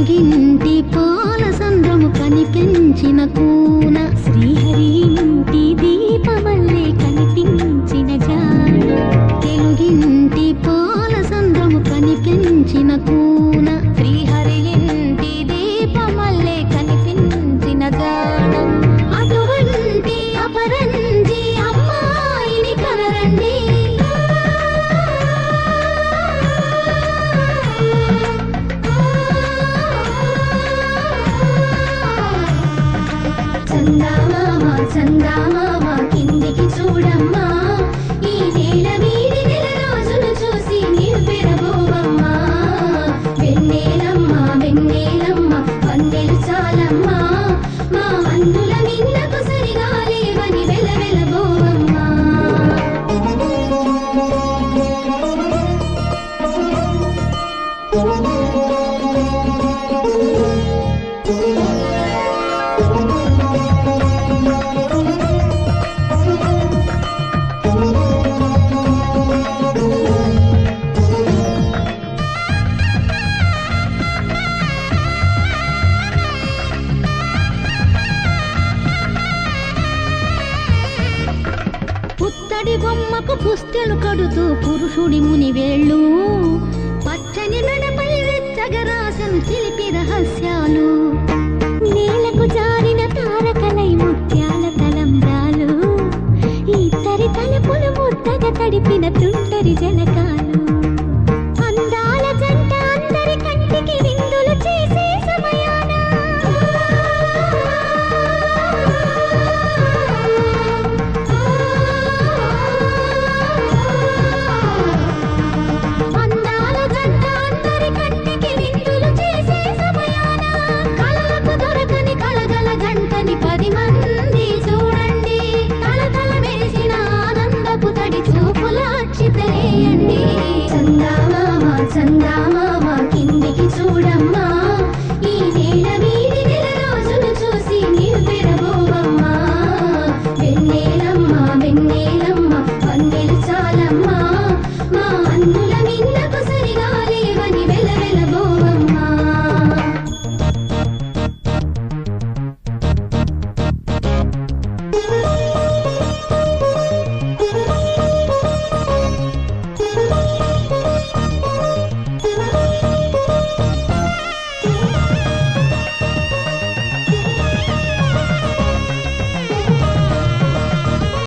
తెలుగింటి పాల సంద్రము కనిపించిన కూన శ్రీహరి ఇంటి దీపమల్లే కనిపించిన జాన తెలుగింటి పాల సంద్రము కనిపించిన కూన శ్రీహరి ఇంటి దీపమల్లే కనిపించిన జాన అటువంటి అపరంజి అమ్మాయిని కనరండి చందామామ కిందికి చూడమ్మా ఈ నేల మీది నెల రోజులు చూసి నీవు పెరబోవమ్మా వెన్నెలమ్మ వెన్నెలమ్మ వందెలు చాలమ్మా మా అందుల మిన్నకు సరిగా లేవని వెలవెలబోవమ్మా పుత్తడి బొమ్మకు పుస్తెలు కడుతూ పురుషుడి ముని వేళ్ళు పచ్చని మెడపై వెచ్చగరాసను చిలిపి రహస్యాలు నేలకు జారిన తారకలై ముత్యాల తలంబ్రాలు ఇద్దరి తలుపులు ముద్దగా తడిపిన తుంటరి జలకాలు అందాల జంట అందరి కంటికి విందులు చేసే సమయాన చందామామ కిందికి చూడమ్మా ఈ నేల మీది నెల రోజులు చూసి నీవు పెరబోవమ్మా వెన్నెలమ్మ వెన్నెలమ్మ వందెలు చాలమ్మా మా అందుల